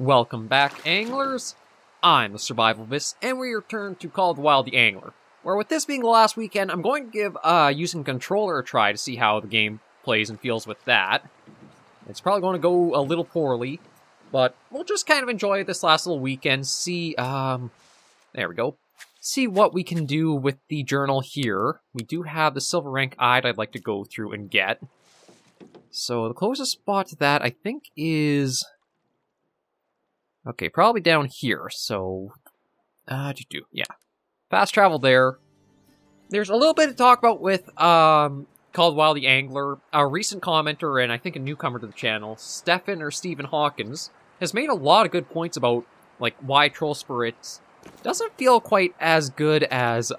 Welcome back, anglers! I'm the Survivalist, and we return to Call of the Wild the Angler, where with this being the last weekend, I'm going to give using controller a try to see how the game plays and feels with that. It's probably going to go a little poorly, but we'll just kind of enjoy this last little weekend, see, there we go. See what we can do with the journal here. We do have the silver rank I'd like to go through and get. So the closest spot to that, I think, is... okay, probably down here, so... yeah. Fast travel there. There's a little bit to talk about with, Called Wild the Angler. A recent commenter, and I think a newcomer to the channel, Stephen Hawkins, has made a lot of good points about, like, why Troll Spirit doesn't feel quite as good as,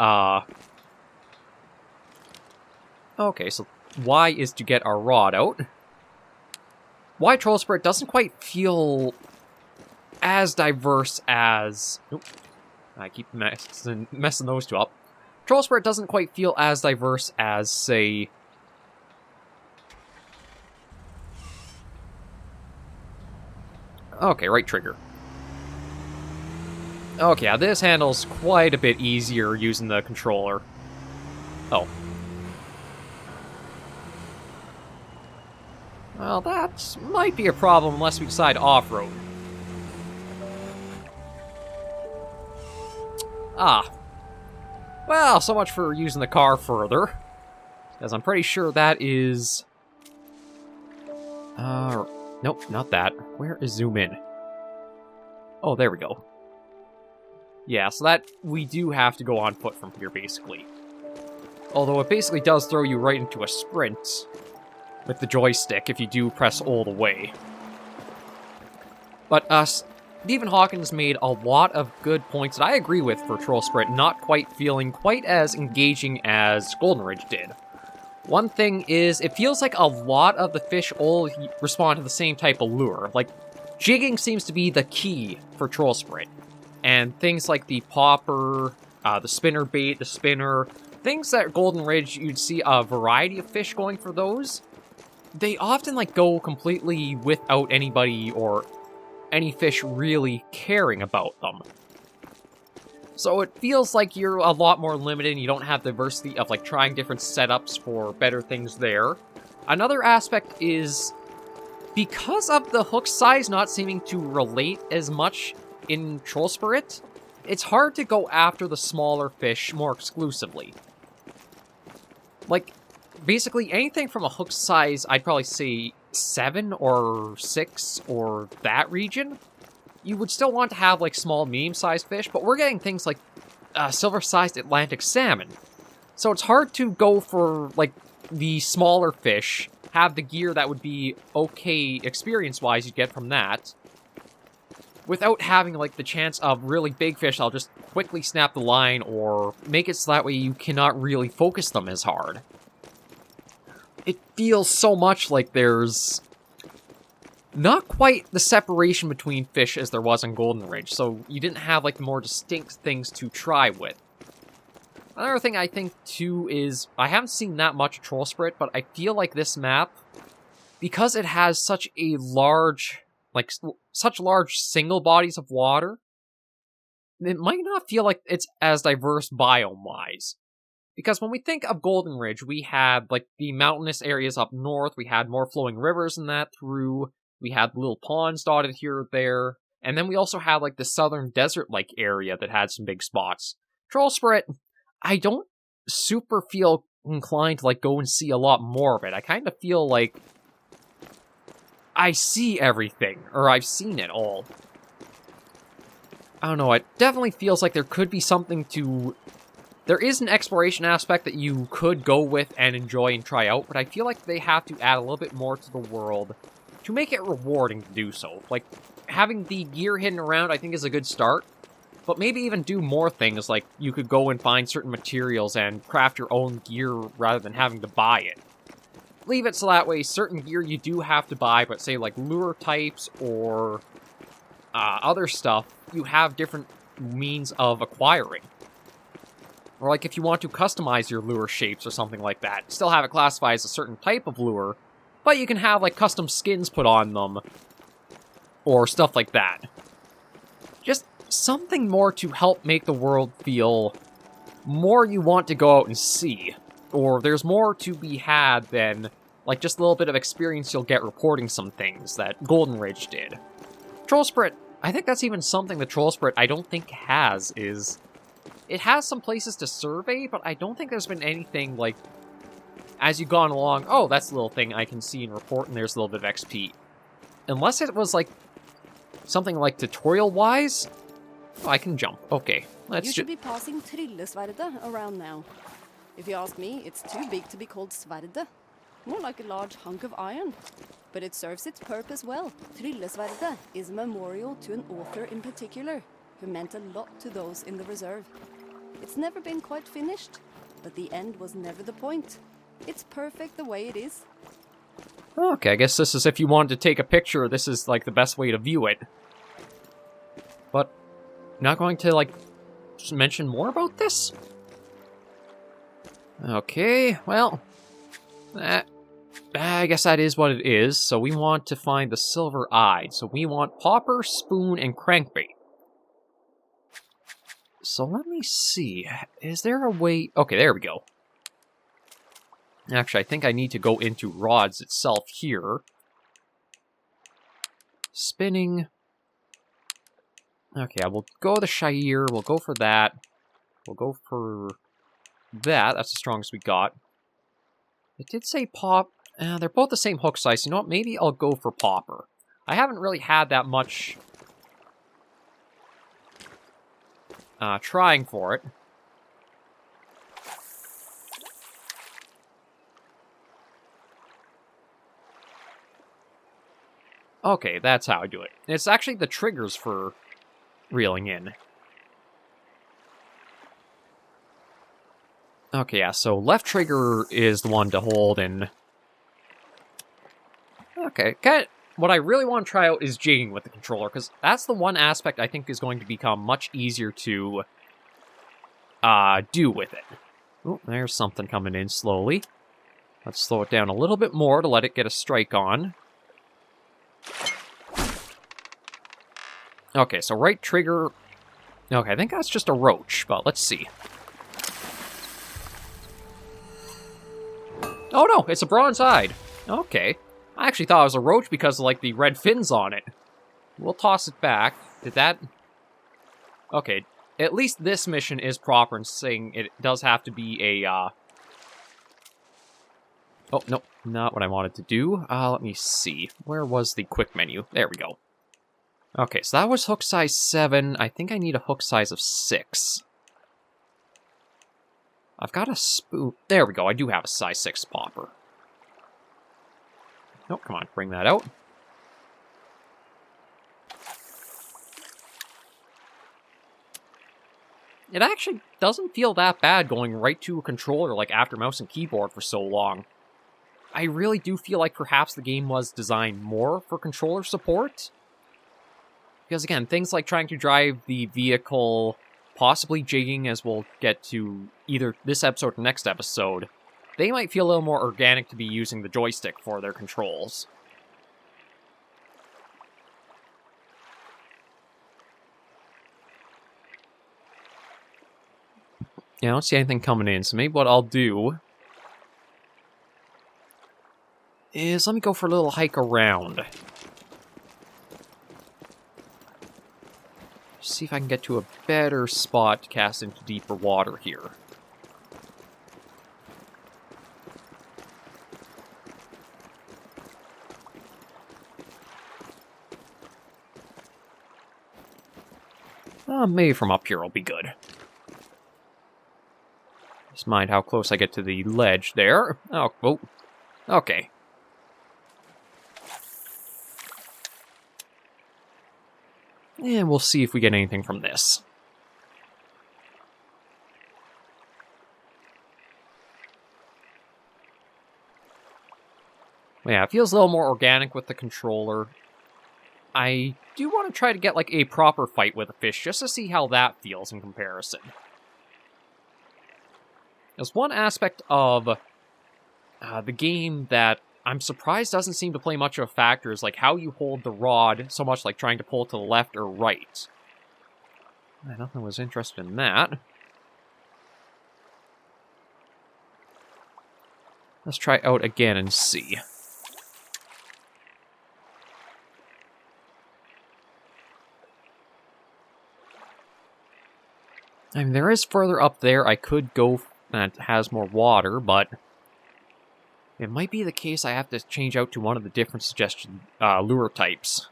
okay, so why is to get our rod out. Why Troll Spirit doesn't quite feel as diverse as... oop, I keep messing those two up. Troll Spirit doesn't quite feel as diverse as, say... okay, right trigger. Okay, yeah, this handles quite a bit easier using the controller. Oh. Well, that might be a problem unless we decide off-road. Ah. Well, so much for using the car further. Because I'm pretty sure that is... nope, not that. Where is zoom in? Oh, there we go. Yeah, so that... we do have to go on foot from here, basically. Although it basically does throw you right into a sprint with the joystick if you do press all the way. But, Stephen Hawkins made a lot of good points that I agree with for Troll Spirit not quite feeling quite as engaging as Golden Ridge did. One thing is, it feels like a lot of the fish all respond to the same type of lure. Like, jigging seems to be the key for Troll Spirit. And things like the popper, the spinner bait, the spinner, things that Golden Ridge, you'd see a variety of fish going for those. They often, like, go completely without anybody or any fish really caring about them. So it feels like you're a lot more limited and you don't have diversity of, like, trying different setups for better things there. Another aspect is, because of the hook size not seeming to relate as much in Troll Spirit, it's hard to go after the smaller fish more exclusively. Like, basically anything from a hook size, I'd probably say 7 or 6 or that region, you would still want to have, like, small, medium-sized fish, but we're getting things like silver-sized Atlantic salmon. So it's hard to go for, like, the smaller fish, have the gear that would be okay experience-wise you'd get from that, without having, like, the chance of really big fish that'll just quickly snap the line or make it so that way you cannot really focus them as hard. It feels so much like there's not quite the separation between fish as there was in Golden Ridge, so you didn't have, like, the more distinct things to try with. Another thing I think, too, is I haven't seen that much Troll Spirit, but I feel like this map, because it has such a large, like, such large single bodies of water, it might not feel like it's as diverse biome-wise. Because when we think of Golden Ridge, we had, like, the mountainous areas up north, we had more flowing rivers and that through, we had little ponds dotted here or there, and then we also had, like, the southern desert-like area that had some big spots. Troll Spirit, I don't super feel inclined to, like, go and see a lot more of it. I kind of feel like I see everything, or I've seen it all. I don't know, it definitely feels like there could be something to... there is an exploration aspect that you could go with and enjoy and try out, but I feel like they have to add a little bit more to the world to make it rewarding to do so. Like, having the gear hidden around I think is a good start, but maybe even do more things, like you could go and find certain materials and craft your own gear rather than having to buy it. Leave it so that way certain gear you do have to buy, but say like lure types or other stuff, you have different means of acquiring. Or like if you want to customize your lure shapes or something like that, still have it classified as a certain type of lure, but you can have like custom skins put on them or stuff like that. Just something more to help make the world feel more you want to go out and see, or there's more to be had than like just a little bit of experience you'll get reporting some things that Golden Ridge did. Troll Spirit, I think that's even something the Troll Spirit I don't think has, is it has some places to survey, but I don't think there's been anything like, as you've gone along, oh, that's a little thing I can see and report, and there's a little bit of XP. Unless it was like something like tutorial-wise, oh, I can jump. Okay, let's You should be passing Trillesverdet around now. If you ask me, it's too big to be called Sverdet. More like a large hunk of iron. But it serves its purpose well. Trillesverdet is a memorial to an author in particular, who meant a lot to those in the reserve. It's never been quite finished, but the end was never the point. It's perfect the way it is. Okay, I guess this is if you wanted to take a picture, this is like the best way to view it. But, not going to like just mention more about this? Okay, well, I guess that is what it is. So we want to find the silver eye. So we want popper, spoon, and crankbait. So let me see. Is there a way... Okay, there we go. Actually, I think I need to go into rods itself here. Spinning. Okay, I will go the Shire. We'll go for that. We'll go for that. That's the strongest we got. It did say pop. They're both the same hook size. You know what? Maybe I'll go for popper. I haven't really had that much trying for it. Okay, that's how I do it. It's actually the triggers for reeling in. Okay, yeah, so left trigger is the one to hold, and... Okay, what I really want to try out is jigging with the controller, because that's the one aspect I think is going to become much easier to do with it. Oh, there's something coming in slowly. Let's slow it down a little bit more to let it get a strike on. Okay, so right trigger... Okay, I think that's just a roach, but let's see. Oh no, it's a bronze-eyed. Okay. I actually thought it was a roach because of, like, the red fins on it. We'll toss it back. Did that... Okay, at least this mission is proper in saying it does have to be a, Oh, no, not what I wanted to do. Let me see. Where was the quick menu? There we go. Okay, so that was hook size 7. I think I need a hook size of 6. I've got a spoon. There we go. I do have a size 6 popper. Oh, come on. Bring that out. It actually doesn't feel that bad going right to a controller like after mouse and keyboard for so long. I really do feel like perhaps the game was designed more for controller support. Because again, things like trying to drive the vehicle, possibly jigging, as we'll get to either this episode or next episode, they might feel a little more organic to be using the joystick for their controls. Yeah, I don't see anything coming in, so maybe what I'll do is let me go for a little hike around. See if I can get to a better spot to cast into deeper water here. Maybe from up here will be good. Just mind how close I get to the ledge there. Oh, okay. And we'll see if we get anything from this. Yeah, it feels a little more organic with the controller. I do want to try to get, like, a proper fight with a fish, just to see how that feels in comparison. There's one aspect of the game that I'm surprised doesn't seem to play much of a factor is like how you hold the rod, so much like trying to pull to the left or right. Nothing was interested in that. Let's try out again and see. I mean, there is further up there I could go that has more water, but it might be the case I have to change out to one of the different suggested lure types.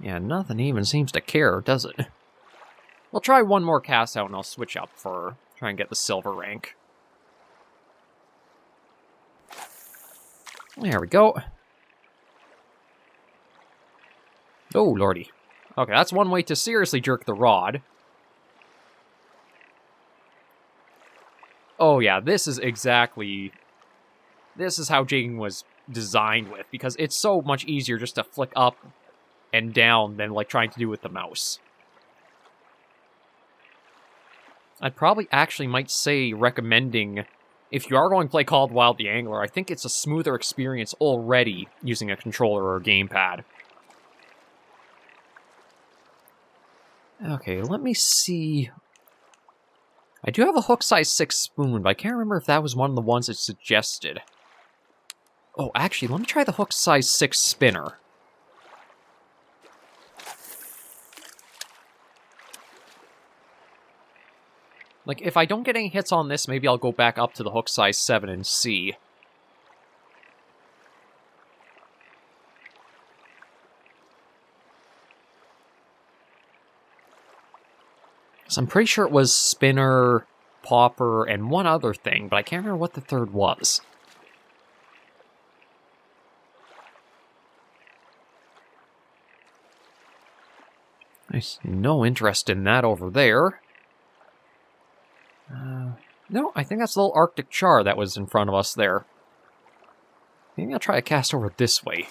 Yeah, nothing even seems to care, does it? We'll try one more cast out and I'll switch up for try and get the silver rank. There we go. Oh, lordy. Okay, that's one way to seriously jerk the rod. Oh yeah, this is how jigging was designed with, because it's so much easier just to flick up and down than like trying to do with the mouse. I'd probably actually might say recommending, if you are going to play Call of the Wild the Angler, I think it's a smoother experience already using a controller or a gamepad. Okay, let me see. I do have a hook size 6 spoon, but I can't remember if that was one of the ones it suggested. Oh, actually, let me try the hook size 6 spinner. Like, if I don't get any hits on this, maybe I'll go back up to the hook size 7 and see. So I'm pretty sure it was spinner, popper, and one other thing, but I can't remember what the third was. Nice. No interest in that over there. No, I think that's the little Arctic char that was in front of us there. Maybe I'll try to cast over this way.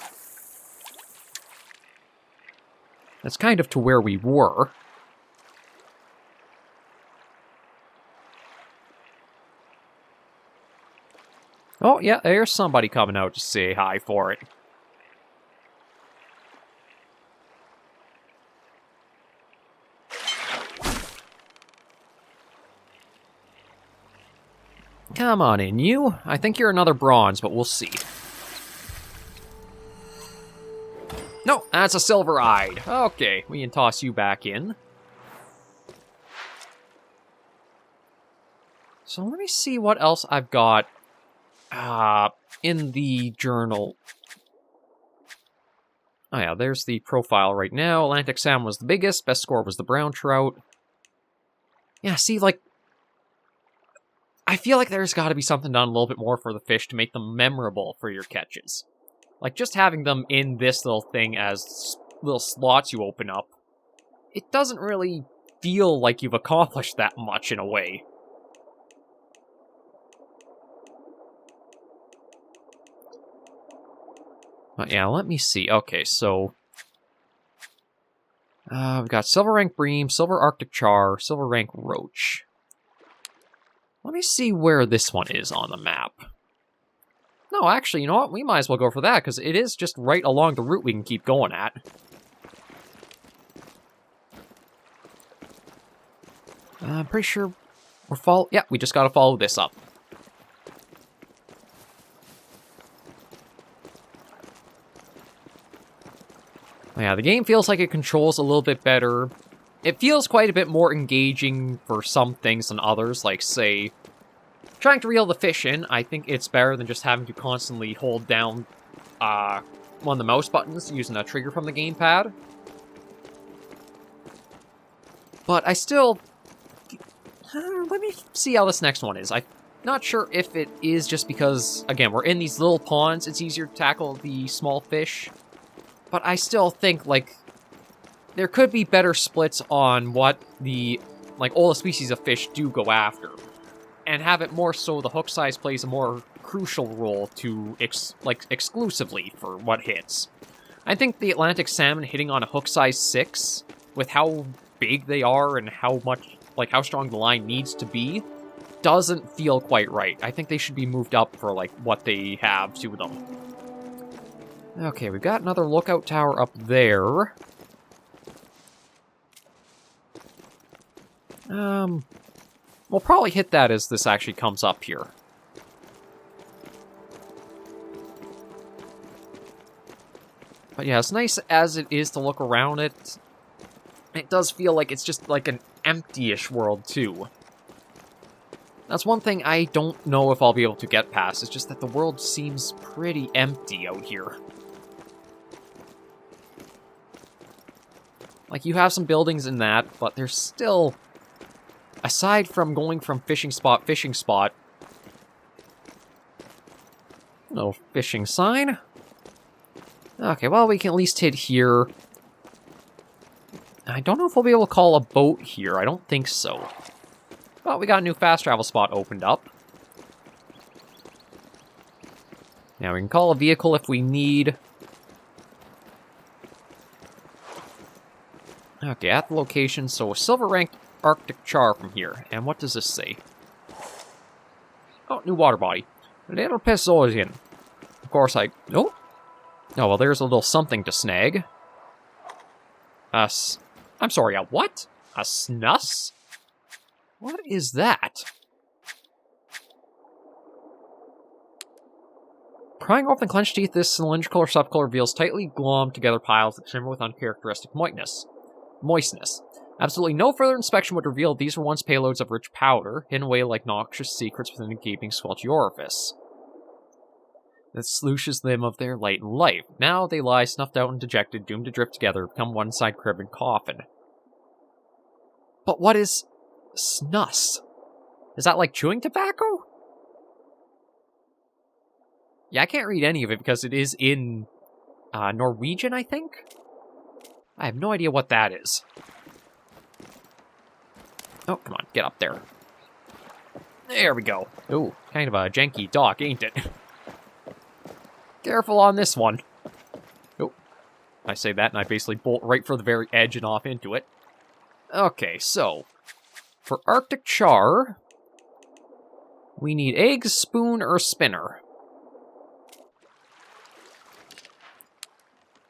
That's kind of to where we were. Oh, yeah, there's somebody coming out to say hi for it. Come on in, you. I think you're another bronze, but we'll see. No, that's a silver-eyed. Okay, we can toss you back in. So let me see what else I've got in the journal. Oh yeah, there's the profile right now. Atlantic salmon was the biggest. Best score was the brown trout. Yeah, see, like, I feel like there's got to be something done a little bit more for the fish to make them memorable for your catches. Like, just having them in this little thing as little slots you open up, it doesn't really feel like you've accomplished that much in a way. But yeah, let me see. Okay, so we've got silver rank bream, silver arctic char, silver rank roach. Let me see where this one is on the map. No, actually, you know what? We might as well go for that, because it is just right along the route we can keep going at. I'm pretty sure we're yeah, we just gotta follow this up. Yeah, the game feels like it controls a little bit better. It feels quite a bit more engaging for some things than others, like, say, trying to reel the fish in. I think it's better than just having to constantly hold down one of the mouse buttons using a trigger from the gamepad. But I still... let me see how this next one is. I'm not sure if it is just because, again, we're in these little ponds, it's easier to tackle the small fish. But I still think, like, there could be better splits on what the, like, all the species of fish do go after. And have it more so the hook size plays a more crucial role to, exclusively for what hits. I think the Atlantic salmon hitting on a hook size 6, with how big they are and how much, like, how strong the line needs to be, doesn't feel quite right. I think they should be moved up for, like, what they have to them. Okay, we've got another lookout tower up there. We'll probably hit that as this actually comes up here. But yeah, as nice as it is to look around it, it does feel like it's just like an empty-ish world, too. That's one thing I don't know if I'll be able to get past, it's just that the world seems pretty empty out here. Like, you have some buildings in that, but there's still... Aside from going from fishing spot, no fishing sign. Okay, well, we can at least hit here. I don't know if we'll be able to call a boat here. I don't think so. But we got a new fast travel spot opened up. Now we can call a vehicle if we need. Okay, at the location, so a silver ranked Arctic char from here. And what does this say? Oh, new water body. Little Pesosian. Of course I... Oh! Oh, well, there's a little something to snag. I'm sorry, a what? A snus? What is that? Prying open clenched teeth, this cylindrical receptacle reveals tightly glommed together piles that shimmer with uncharacteristic moistness. Absolutely no further inspection would reveal these were once payloads of rich powder, hidden away like noxious secrets within a gaping squelchy orifice that slooshes them of their light and life. Now they lie snuffed out and dejected, doomed to drift together, become one-side crib and coffin. But what is snus? Is that like chewing tobacco? Yeah, I can't read any of it because it is in Norwegian, I think? I have no idea what that is. Oh, come on, get up there. There we go. Ooh, kind of a janky dock, ain't it? Careful on this one. Oh, I say that and I basically bolt right for the very edge and off into it. Okay, so, for Arctic char, we need eggs, spoon, or spinner.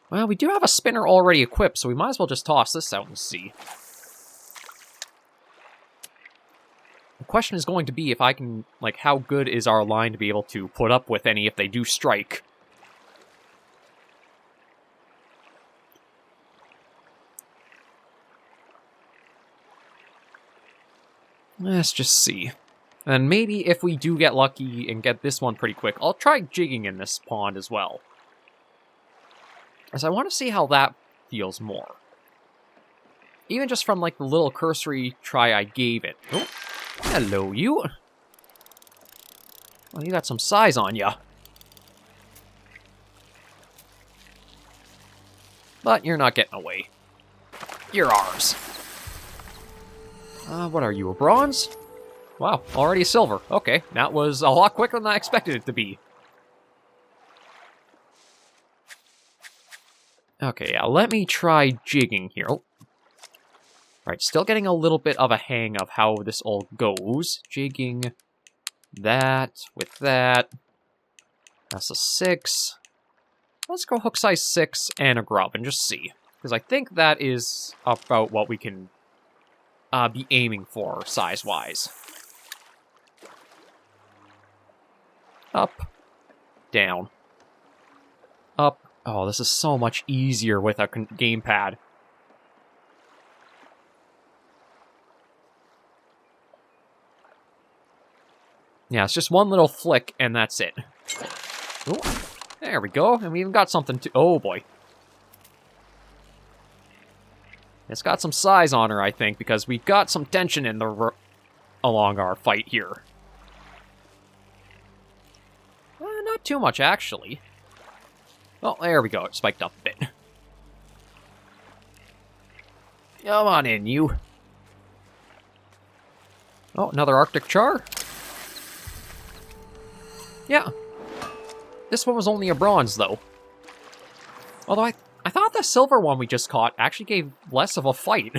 Well, we do have a spinner already equipped, so we might as well just toss this out and see. The question is going to be if I can, like, how good is our line to be able to put up with any if they do strike. Let's just see. And maybe if we do get lucky and get this one pretty quick, I'll try jigging in this pond as well. As I want to see how that feels more. Even just from, like, the little cursory try I gave it. Oh, hello, you. Well, you got some size on ya. But you're not getting away. You're ours. What are you, a bronze? Wow, already a silver. Okay, that was a lot quicker than I expected it to be. Okay, yeah, let me try jigging here. Oh. Right, still getting a little bit of a hang of how this all goes. Jigging that with that. That's a 6. Let's go hook size 6 and a grub and just see. Because I think that is about what we can be aiming for size-wise. Up. Down. Up. Oh, this is so much easier with a gamepad. Yeah, it's just one little flick, and that's it. Ooh, there we go, and we even got something to... Oh, boy. It's got some size on her, I think, because we got some tension in the along our fight here. Not too much, actually. Oh, there we go. It spiked up a bit. Come on in, you. Oh, another Arctic char? Yeah. This one was only a bronze, though. Although I thought the silver one we just caught actually gave less of a fight.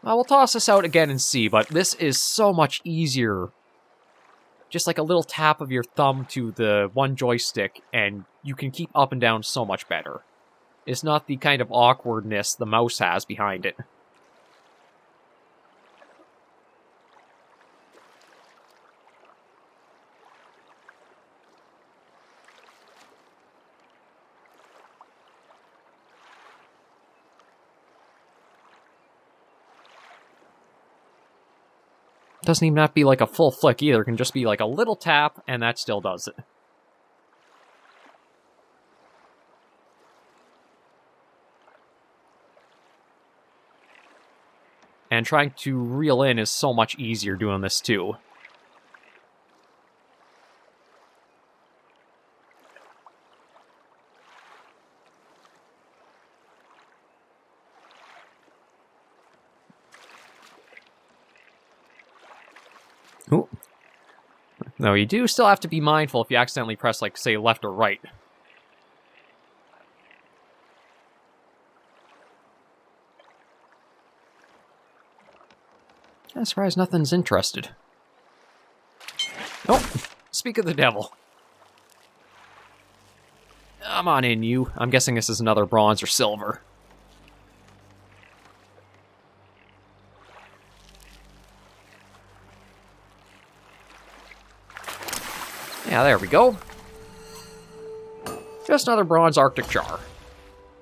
We'll toss this out again and see, but this is so much easier. Just like a little tap of your thumb to the one joystick, and you can keep up and down so much better. It's not the kind of awkwardness the mouse has behind it. Doesn't even have to be like a full flick either. It can just be like a little tap, and that still does it. And trying to reel in is so much easier doing this too. Ooh. No, you do still have to be mindful if you accidentally press, like, say, left or right. I'm surprised nothing's interested. Oh, speak of the devil. Come on in, you. I'm guessing this is another bronze or silver. Yeah, there we go. Just another bronze Arctic jar.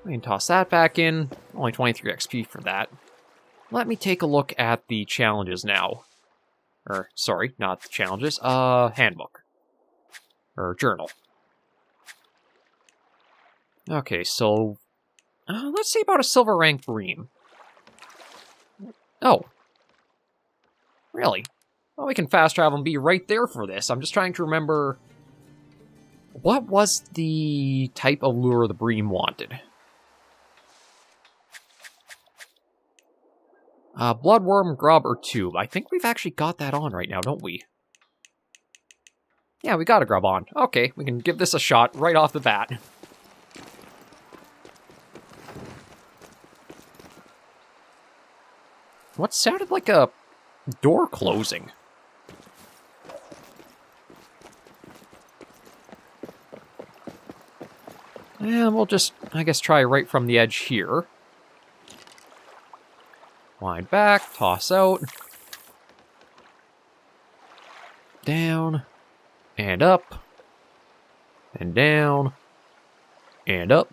We can toss that back in. Only 23 XP for that. Let me take a look at the challenges now. Or, sorry, not the challenges. Handbook. Or journal. Okay, so... let's see about a silver rank bream. Oh. Really? Well, we can fast travel and be right there for this. I'm just trying to remember... What was the type of lure the bream wanted? Bloodworm, grub, or tube. I think we've actually got that on right now, don't we? Yeah, we got a grub on. Okay, we can give this a shot right off the bat. What sounded like a door closing? And we'll just, I guess, try right from the edge here. Wind back, toss out. Down. And up. And down. And up.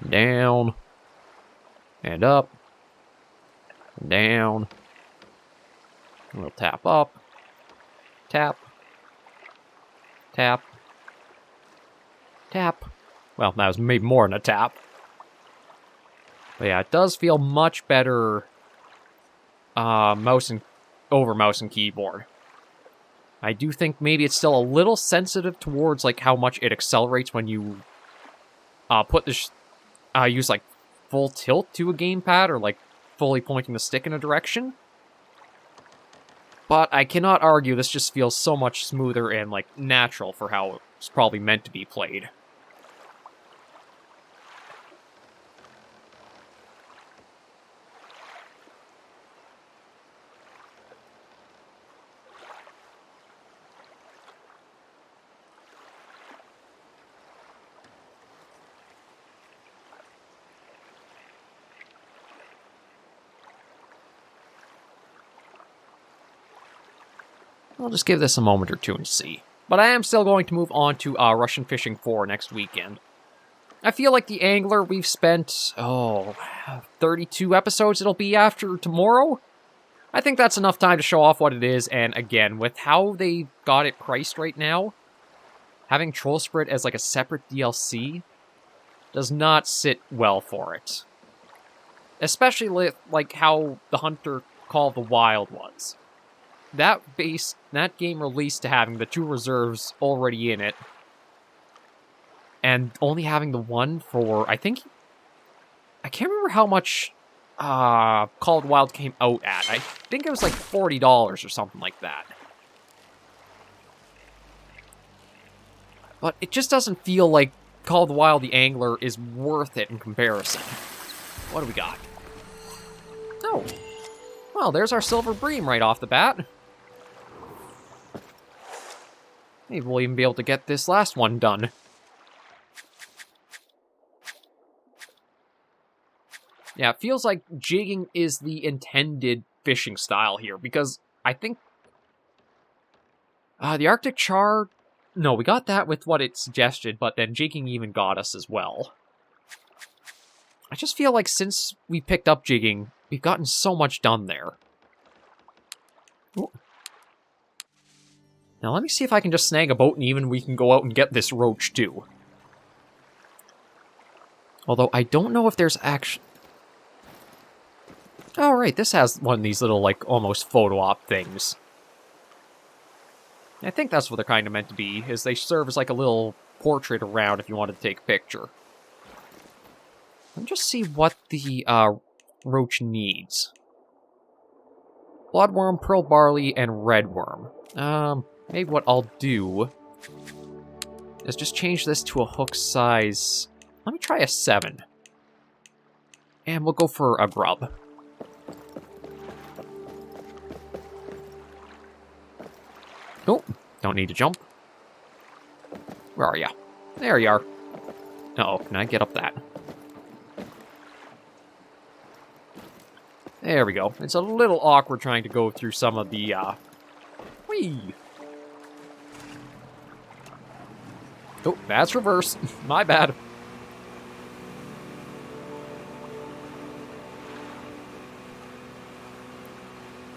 And down. And up. And down. And we'll tap up. Tap. Tap. Tap. Well, that was maybe more than a tap. But yeah, it does feel much better mouse and keyboard. I do think maybe it's still a little sensitive towards like how much it accelerates when you put this use like full tilt to a gamepad or like fully pointing the stick in a direction. But I cannot argue this just feels so much smoother and like natural for how it's probably meant to be played. I'll just give this a moment or two and see. But I am still going to move on to Russian Fishing 4 next weekend. I feel like the angler we've spent, 32 episodes it'll be after tomorrow? I think that's enough time to show off what it is, and again, with how they got it priced right now, having Troll Spirit as like a separate DLC does not sit well for it. Especially like how the Hunter Call of the Wild was. That game released to having the 2 reserves already in it, and only having the one for, I can't remember how much Call of the Wild came out at. I think it was like $40 or something like that. But it just doesn't feel like Call of the Wild the Angler is worth it in comparison. What do we got? Oh. Well, there's our silver bream right off the bat. Maybe we'll even be able to get this last one done. Yeah, it feels like jigging is the intended fishing style here, because I think... the Arctic char... No, we got that with what it suggested, but then jigging even got us as well. I just feel like since we picked up jigging, we've gotten so much done there. Ooh. Now let me see if I can just snag a boat and even we can go out and get this roach too. Although I don't know if there's actually... Oh right, this has one of these little like almost photo op things. I think that's what they're kind of meant to be, is they serve as like a little portrait around if you wanted to take a picture. Let me just see what the roach needs. Bloodworm, pearl barley, and redworm. Maybe what I'll do is just change this to a hook size. Let me try a 7. And we'll go for a grub. Oh, don't need to jump. Where are ya? There you are. Uh-oh, can I get up that? There we go. It's a little awkward trying to go through some of the, Whee! Oh, that's reverse. My bad.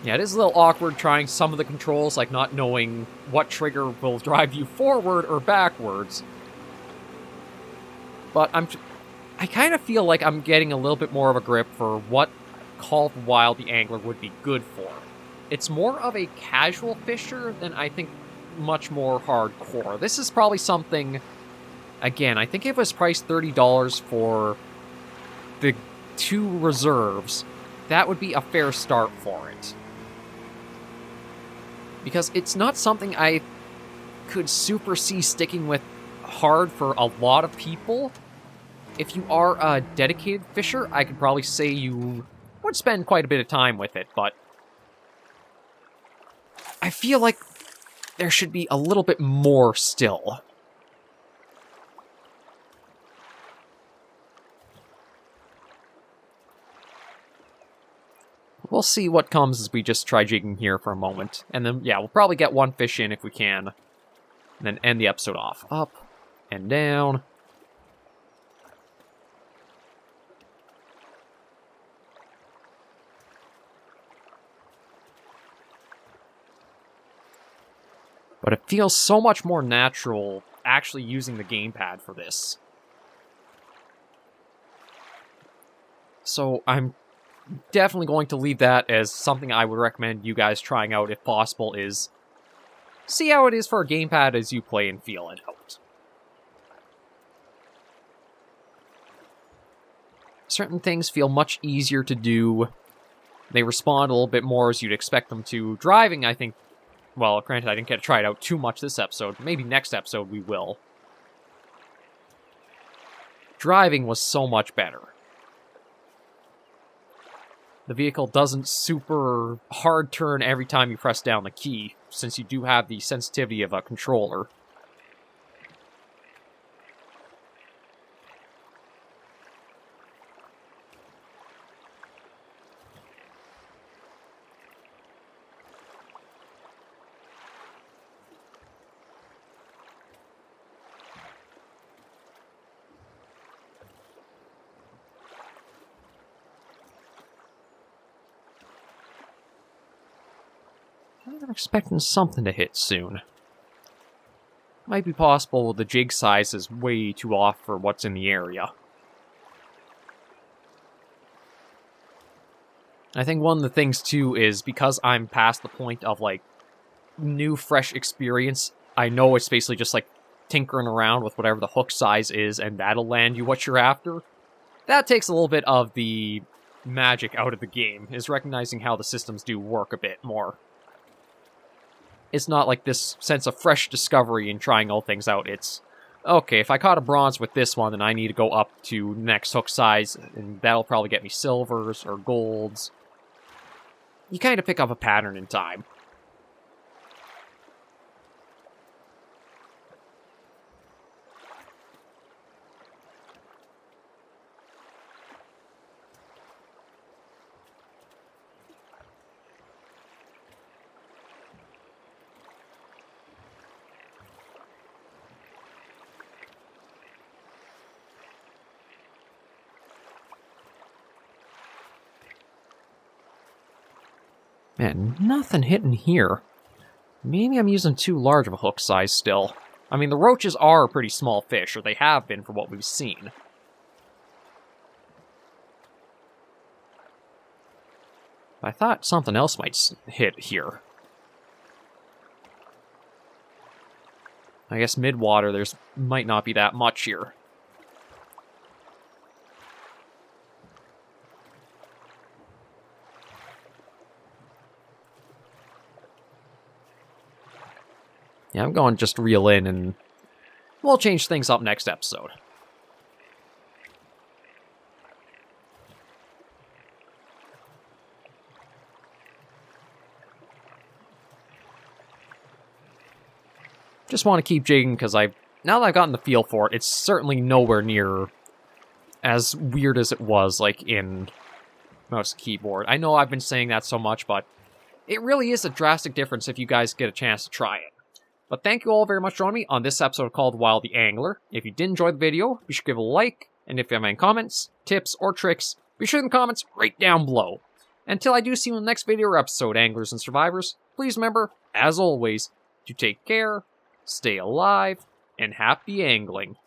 Yeah, it is a little awkward trying some of the controls, like not knowing what trigger will drive you forward or backwards. But I kind of feel like I'm getting a little bit more of a grip for what Call of the Wild the Angler would be good for. It's more of a casual fisher than I think much more hardcore. This is probably something, again, I think it was priced $30 for the 2 reserves. That would be a fair start for it. Because it's not something I could super see sticking with hard for a lot of people. If you are a dedicated fisher, I could probably say you would spend quite a bit of time with it, but I feel like there should be a little bit more still. We'll see what comes as we just try jigging here for a moment. And then, yeah, we'll probably get one fish in if we can. And then end the episode off. Up and down. But it feels so much more natural actually using the gamepad for this. So I'm definitely going to leave that as something I would recommend you guys trying out if possible, is see how it is for a gamepad as you play and feel it out. Certain things feel much easier to do. They respond a little bit more as you'd expect them to. Driving, I think, well, granted I didn't get to try it out too much this episode. Maybe next episode we will. Driving was so much better. The vehicle doesn't super hard turn every time you press down the key, since you do have the sensitivity of a controller. I'm expecting something to hit soon. Might be possible the jig size is way too off for what's in the area. I think one of the things, too, is because I'm past the point of, like, new, fresh experience, I know it's basically just, like, tinkering around with whatever the hook size is, and that'll land you what you're after. That takes a little bit of the magic out of the game, is recognizing how the systems do work a bit more. It's not like this sense of fresh discovery and trying all things out. It's, Okay, if I caught a bronze with this one, then I need to go up to next hook size, and that'll probably get me silvers or golds. You kind of pick up a pattern in time. Man, nothing hitting here. Maybe I'm using too large of a hook size still. I mean, the roaches are a pretty small fish, or they have been from what we've seen. I thought something else might hit here. I guess mid-water, there's might not be that much here. Yeah, I'm going to just reel in, and we'll change things up next episode. Just want to keep jigging, because now that I've gotten the feel for it, it's certainly nowhere near as weird as it was, like, in mouse and keyboard. I know I've been saying that so much, but it really is a drastic difference if you guys get a chance to try it. But thank you all very much for joining me on this episode called Wild the Angler. If you did enjoy the video, be sure to give it a like, and if you have any comments, tips, or tricks, be sure in the comments right down below. Until I do see you in the next video or episode, anglers and survivors, please remember, as always, to take care, stay alive, and happy angling.